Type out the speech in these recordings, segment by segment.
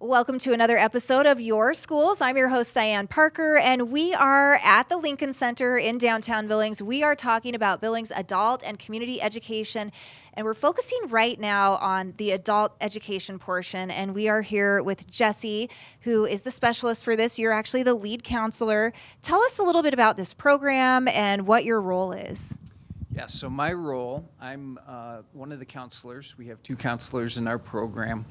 Welcome to another episode of Your Schools. I'm your host, Diane Parker, and we are at the Lincoln Center in downtown Billings. We are talking about Billings Adult and Community Education, and we're focusing right now on the adult education portion. And we are here with Jesse, who is the specialist for this. You're actually the lead counselor. Tell us a little bit about this program and what your role is. Yeah, so my role, I'm one of the counselors. We have two counselors in our program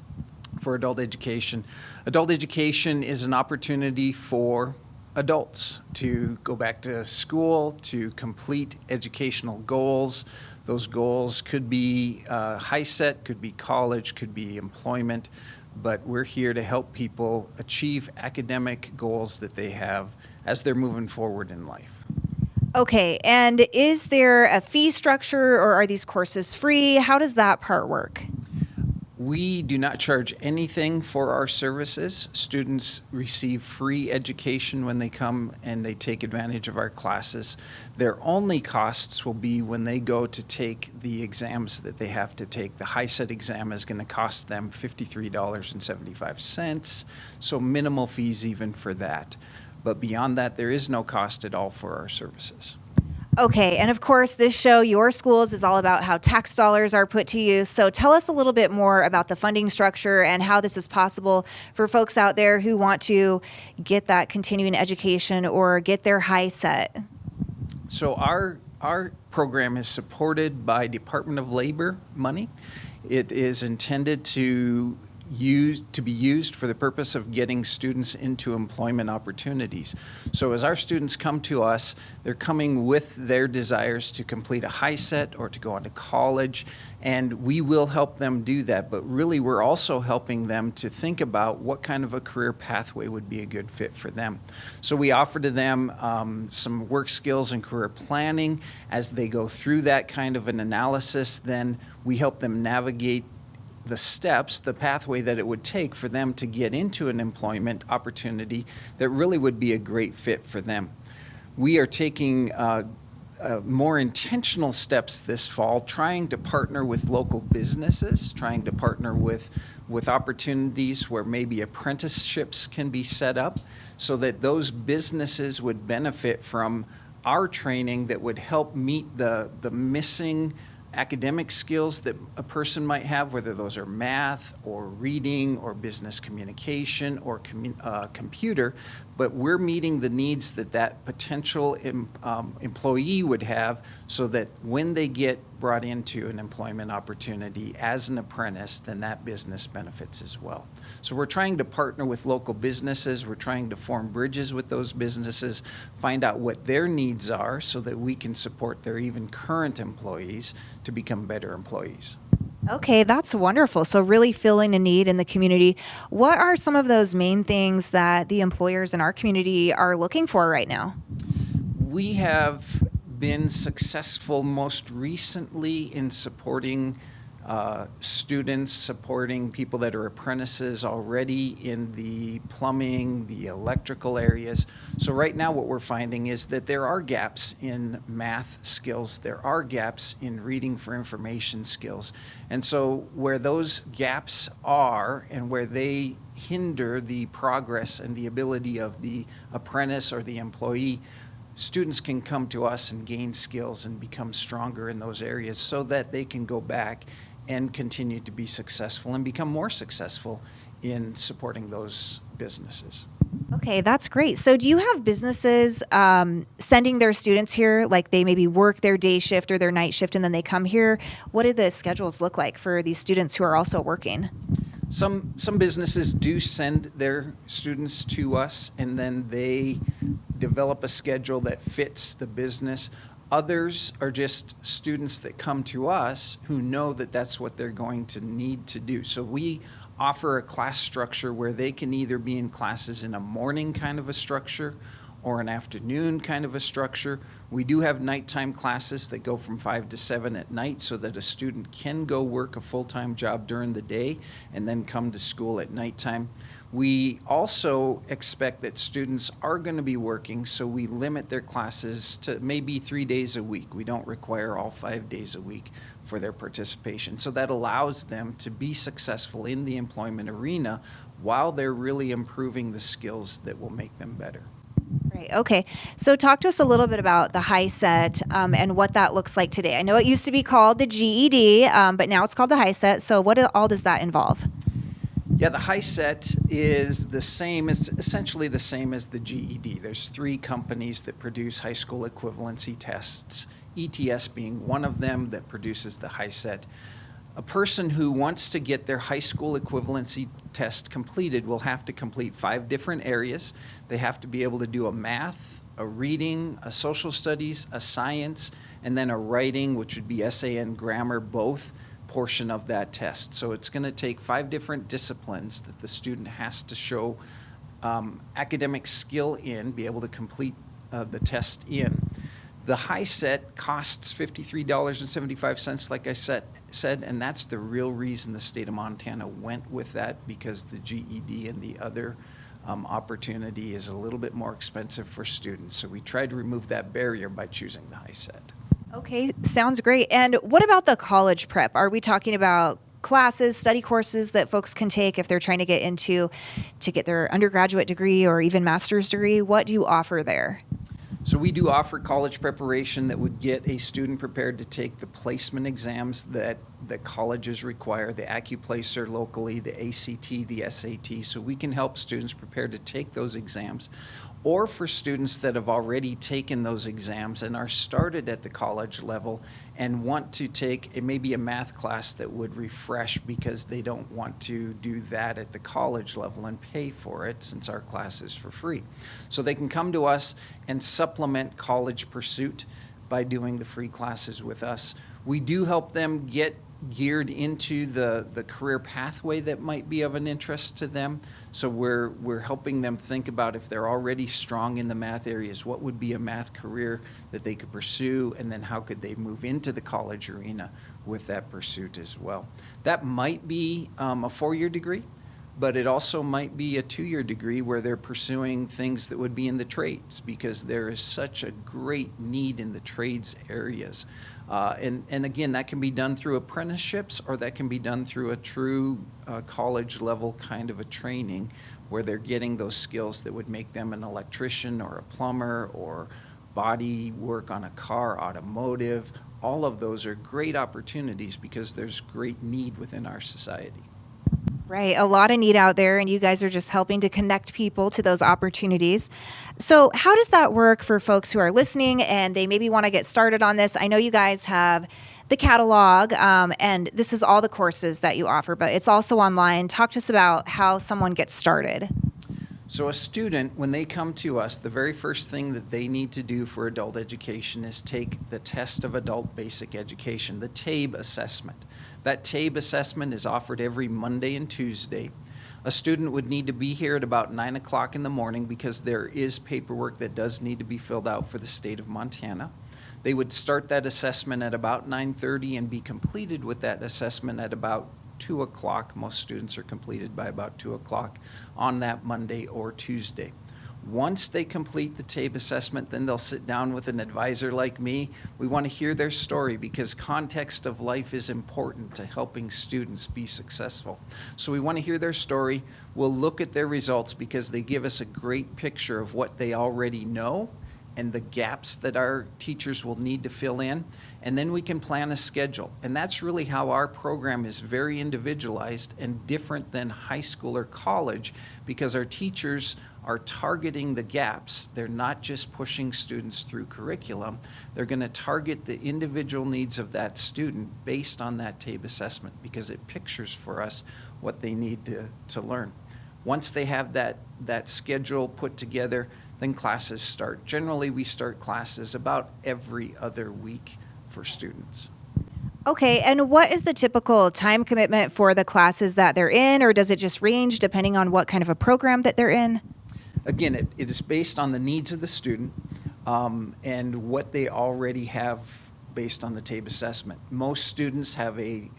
for adult education. Adult education is an opportunity for adults to go back to school, to complete educational goals. Those goals could be high set, could be college, could be employment, but we're here to help people achieve academic goals that they have as they're moving forward in life. Okay, and is there a fee structure or are these courses free? How does that part work? We do not charge anything for our services. Students receive free education when they come and they take advantage of our classes. Their only costs will be when they go to take the exams that they have to take. The high set exam is going to cost them $53.75, so minimal fees even for that. But beyond that, there is no cost at all for our services. Okay, and of course, this show, Your Schools, is all about how tax dollars are put to use. So tell us a little bit more about the funding structure and how this is possible for folks out there who want to get that continuing education or get their high set. So our program is supported by Department of Labor money. It is intended to be used for the purpose of getting students into employment opportunities. So as our students come to us, they're coming with their desires to complete a high set or to go on to college, and we will help them do that. But really, we're also helping them to think about what kind of a career pathway would be a good fit for them. So we offer to them some work skills and career planning. As they go through that kind of an analysis, then we help them navigate the steps, the pathway that it would take for them to get into an employment opportunity that really would be a great fit for them. We are taking more intentional steps this fall, trying to partner with local businesses, trying to partner with opportunities where maybe apprenticeships can be set up so that those businesses would benefit from our training that would help meet the missing academic skills that a person might have, whether those are math or reading or business communication or computer, but we're meeting the needs that potential employee would have so that when they get brought into an employment opportunity as an apprentice, then that business benefits as well. So we're trying to partner with local businesses, we're trying to form bridges with those businesses, find out what their needs are so that we can support their even current employees to become better employees. Okay, that's wonderful. So really filling a need in the community. What are some of those main things that the employers in our community are looking for right now? We have been successful most recently in supporting students, supporting people that are apprentices already in the plumbing, the electrical areas. So right now what we're finding is that there are gaps in math skills, there are gaps in reading for information skills. And so where those gaps are and where they hinder the progress and the ability of the apprentice or the employee, students can come to us and gain skills and become stronger in those areas so that they can go back and continue to be successful and become more successful in supporting those businesses. Okay, that's great. So do you have businesses sending their students here, like they maybe work their day shift or their night shift and then they come here? What do the schedules look like for these students who are also working? Some businesses do send their students to us and then they develop a schedule that fits the business. Others are just students that come to us who know that that's what they're going to need to do. So we offer a class structure where they can either be in classes in a morning kind of a structure or an afternoon kind of a structure. We do have nighttime classes that go from 5 to 7 at night so that a student can go work a full-time job during the day and then come to school at nighttime. We also expect that students are going to be working, so we limit their classes to maybe 3 days a week. We don't require all 5 days a week for their participation. So that allows them to be successful in the employment arena while they're really improving the skills that will make them better. Right. Okay. So talk to us a little bit about the high set and what that looks like today. I know it used to be called the GED, but now it's called the high set. So what all does that involve? Yeah, the high set is the same, it's essentially the same as the GED. There's 3 companies that produce high school equivalency tests, ETS being one of them that produces the high set. A person who wants to get their high school equivalency test completed will have to complete 5 different areas. They have to be able to do a math, a reading, a social studies, a science, and then a writing, which would be essay and grammar, both portion of that test. So it's going to take 5 different disciplines that the student has to show academic skill in, be able to complete the test in. The high set costs $53.75, like I said, and that's the real reason the state of Montana went with that, because the GED and the other opportunity is a little bit more expensive for students. So we tried to remove that barrier by choosing the high set. Okay, sounds great. And what about the college prep? Are we talking about classes, study courses that folks can take if they're trying to get their undergraduate degree or even master's degree? What do you offer there? So we do offer college preparation that would get a student prepared to take the placement exams that colleges require, the AccuPlacer locally, the ACT, the SAT. So we can help students prepare to take those exams. Or for students that have already taken those exams and are started at the college level and want to take maybe a math class that would refresh because they don't want to do that at the college level and pay for it, since our class is for free. So they can come to us and supplement college pursuit by doing the free classes with us. We do help them get geared into the career pathway that might be of an interest to them. So we're helping them think about, if they're already strong in the math areas, what would be a math career that they could pursue, and then how could they move into the college arena with that pursuit as well. That might be a 4-year degree, but it also might be a 2-year degree where they're pursuing things that would be in the trades, because there is such a great need in the trades areas. And again, that can be done through apprenticeships, or that can be done through a true college level kind of a training where they're getting those skills that would make them an electrician or a plumber or body work on a car, automotive. All of those are great opportunities because there's great need within our society. Right. A lot of need out there, and you guys are just helping to connect people to those opportunities. So how does that work for folks who are listening and they maybe want to get started on this? I know you guys have the catalog, and this is all the courses that you offer, but it's also online. Talk to us about how someone gets started. So a student, when they come to us, the very first thing that they need to do for adult education is take the test of adult basic education, the TABE assessment. That TABE assessment is offered every Monday and Tuesday. A student would need to be here at about 9 o'clock in the morning, because there is paperwork that does need to be filled out for the state of Montana. They would start that assessment at about 9:30 and be completed with that assessment at about 2 o'clock. Most students are completed by about 2 o'clock on that Monday or Tuesday. Once they complete the TABE assessment, then they'll sit down with an advisor like me. We want to hear their story, because context of life is important to helping students be successful. So we want to hear their story. We'll look at their results, because they give us a great picture of what they already know and the gaps that our teachers will need to fill in, and then we can plan a schedule. And that's really how our program is very individualized and different than high school or college, because our teachers are targeting the gaps. They're not just pushing students through curriculum. They're going to target the individual needs of that student based on that TABE assessment, because it pictures for us what they need to learn. Once they have that schedule put together, then classes start. Generally, we start classes about every other week for students. Okay, and what is the typical time commitment for the classes that they're in, or does it just range depending on what kind of a program that they're in? Again, it is based on the needs of the student and what they already have based on the TABE assessment. Most students have a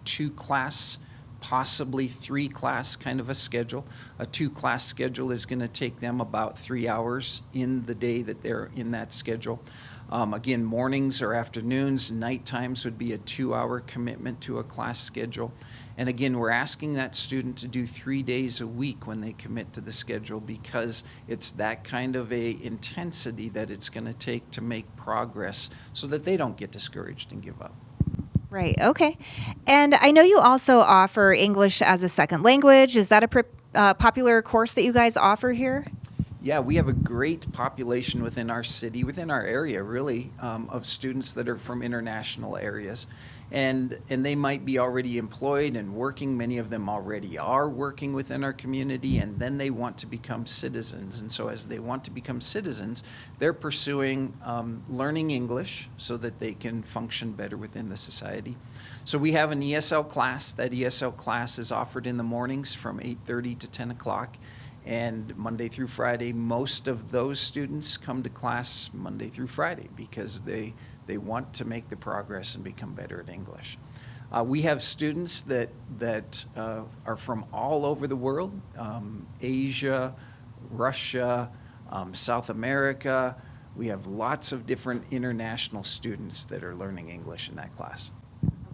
2-class, possibly 3-class kind of a schedule. A 2-class schedule is going to take them about 3 hours in the day that they're in that schedule. Again, mornings or afternoons, night times would be a 2-hour commitment to a class schedule. And again, we're asking that student to do 3 days a week when they commit to the schedule, because it's that kind of a intensity that it's going to take to make progress so that they don't get discouraged and give up. Right. Okay. And I know you also offer English as a second language. Is that a popular course that you guys offer here? Yeah, we have a great population within our city, within our area, really, of students that are from international areas. And they might be already employed and working. Many of them already are working within our community, and then they want to become citizens. And so as they want to become citizens, they're pursuing learning English so that they can function better within the society. So we have an ESL class. That ESL class is offered in the mornings from 8:30 to 10 o'clock. And Monday through Friday, most of those students come to class Monday through Friday because they want to make the progress and become better at English. We have students that are from all over the world, Asia, Russia, South America. We have lots of different international students that are learning English in that class.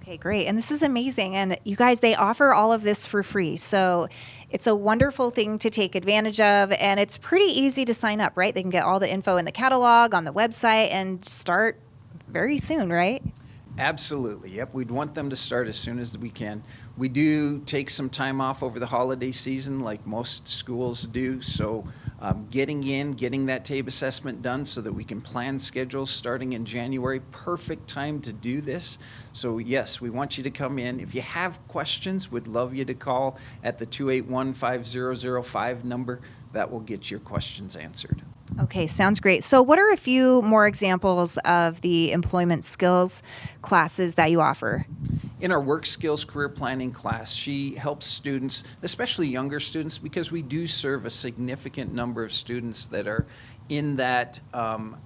Okay, great. And this is amazing. And you guys, they offer all of this for free. So it's a wonderful thing to take advantage of. And it's pretty easy to sign up, right? They can get all the info in the catalog on the website and start very soon, right? Absolutely. Yep. We'd want them to start as soon as we can. We do take some time off over the holiday season like most schools do. So getting that TABE assessment done so that we can plan schedules starting in January. Perfect time to do this. So yes, we want you to come in. If you have questions, we'd love you to call at the 281-5005 number. That will get your questions answered. Okay, sounds great. So what are a few more examples of the employment skills classes that you offer? In our work skills career planning class, she helps students, especially younger students, because we do serve a significant number of students that are in that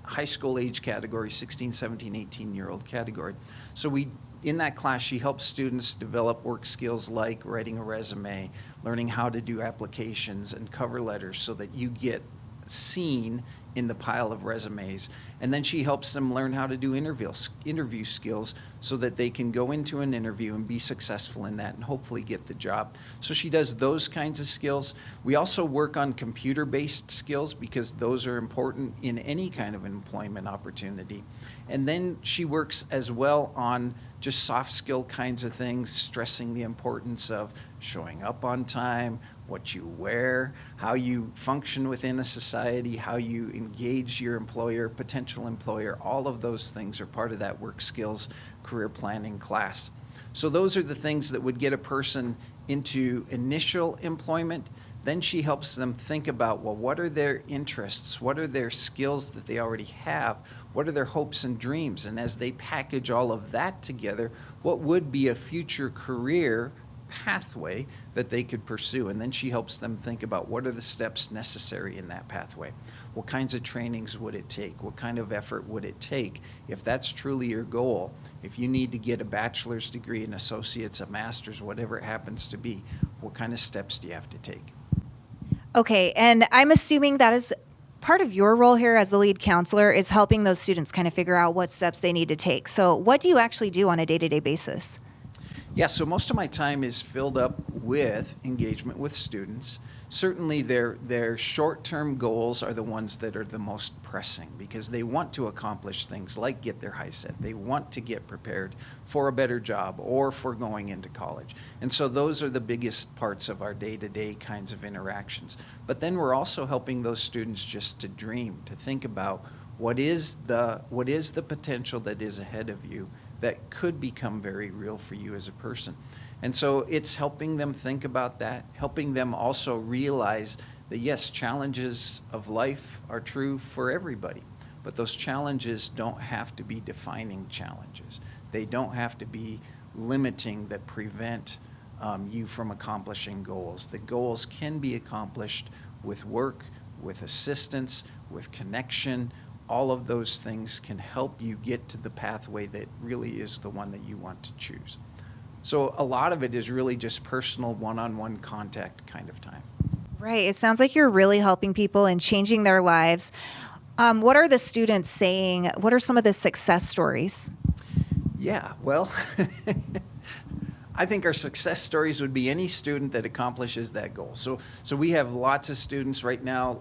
high school age category, 16, 17, 18-year-old category. So in that class, she helps students develop work skills like writing a resume, learning how to do applications and cover letters so that you get seen in the pile of resumes. And then she helps them learn how to do interview skills so that they can go into an interview and be successful in that and hopefully get the job. So she does those kinds of skills. We also work on computer-based skills because those are important in any kind of employment opportunity. And then she works as well on just soft skill kinds of things, stressing the importance of showing up on time, what you wear, how you function within a society, how you engage your employer, potential employer. All of those things are part of that work skills career planning class. So those are the things that would get a person into initial employment. Then she helps them think about, well, what are their interests? What are their skills that they already have? What are their hopes and dreams? And as they package all of that together, what would be a future career pathway that they could pursue? And then she helps them think about what are the steps necessary in that pathway. What kinds of trainings would it take? What kind of effort would it take? If that's truly your goal, if you need to get a bachelor's degree, an associate's, a master's, whatever it happens to be, what kind of steps do you have to take? Okay, and I'm assuming that is part of your role here as the lead counselor is helping those students kind of figure out what steps they need to take. So what do you actually do on a day-to-day basis? Yeah, so most of my time is filled up with engagement with students. Certainly their short-term goals are the ones that are the most pressing because they want to accomplish things like get their HiSET. They want to get prepared for a better job or for going into college. And so those are the biggest parts of our day-to-day kinds of interactions. But then we're also helping those students just to dream, to think about what is the potential that is ahead of you that could become very real for you as a person. And so it's helping them think about that, helping them also realize that yes, challenges of life are true for everybody, but those challenges don't have to be defining challenges. They don't have to be limiting that prevent you from accomplishing goals. The goals can be accomplished with work, with assistance, with connection. All of those things can help you get to the pathway that really is the one that you want to choose. So a lot of it is really just personal one-on-one contact kind of time. Right. It sounds like you're really helping people and changing their lives. What are the students saying? What are some of the success stories? Yeah, well, I think our success stories would be any student that accomplishes that goal. So we have lots of students right now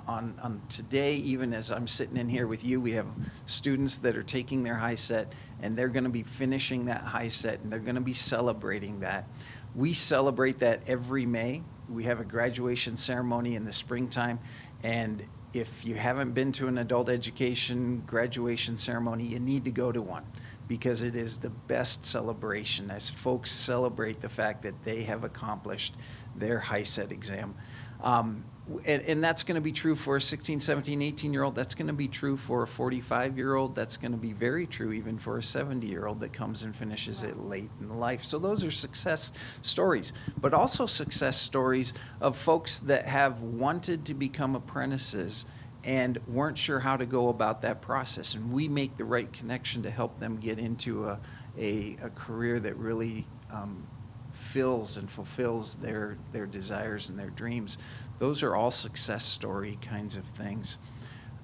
on today, even as I'm sitting in here with you, we have students that are taking their high set and they're going to be finishing that high set and they're going to be celebrating that. We celebrate that every May. We have a graduation ceremony in the springtime, and if you haven't been to an adult education graduation ceremony, you need to go to one, because it is the best celebration as folks celebrate the fact that they have accomplished their high set exam. And that's going to be true for a 16, 17, 18-year-old. That's going to be true for a 45-year-old. That's going to be very true even for a 70-year-old that comes and finishes it late in life. So those are success stories, but also success stories of folks that have wanted to become apprentices and weren't sure how to go about that process. And we make the right connection to help them get into a career that really fills and fulfills their desires and their dreams. Those are all success story kinds of things.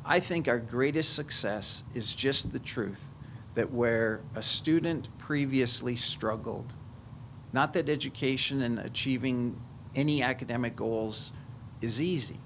I think our greatest success is just the truth that where a student previously struggled, not that education and achieving any academic goals is easy,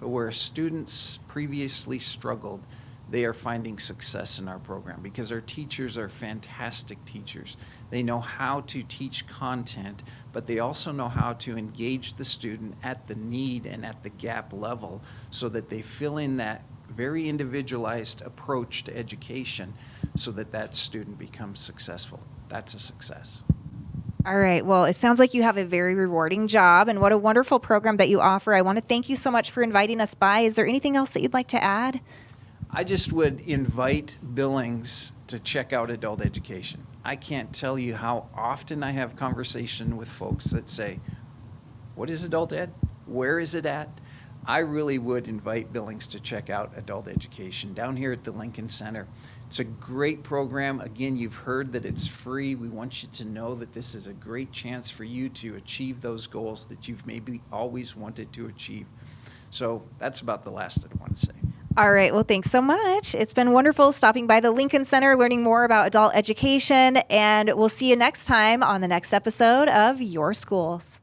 but where students previously struggled, they are finding success in our program because our teachers are fantastic teachers. They know how to teach content, but they also know how to engage the student at the need and at the gap level so that they fill in that very individualized approach to education so that that student becomes successful. That's a success. All right. Well, it sounds like you have a very rewarding job, and what a wonderful program that you offer. I want to thank you so much for inviting us by. Is there anything else that you'd like to add? I just would invite Billings to check out adult education. I can't tell you how often I have conversation with folks that say, what is adult ed? Where is it at? I really would invite Billings to check out adult education down here at the Lincoln Center. It's a great program. Again, you've heard that it's free. We want you to know that this is a great chance for you to achieve those goals that you've maybe always wanted to achieve. So that's about the last I want to say. All right. Well, thanks so much. It's been wonderful stopping by the Lincoln Center, learning more about adult education, and we'll see you next time on the next episode of Your Schools.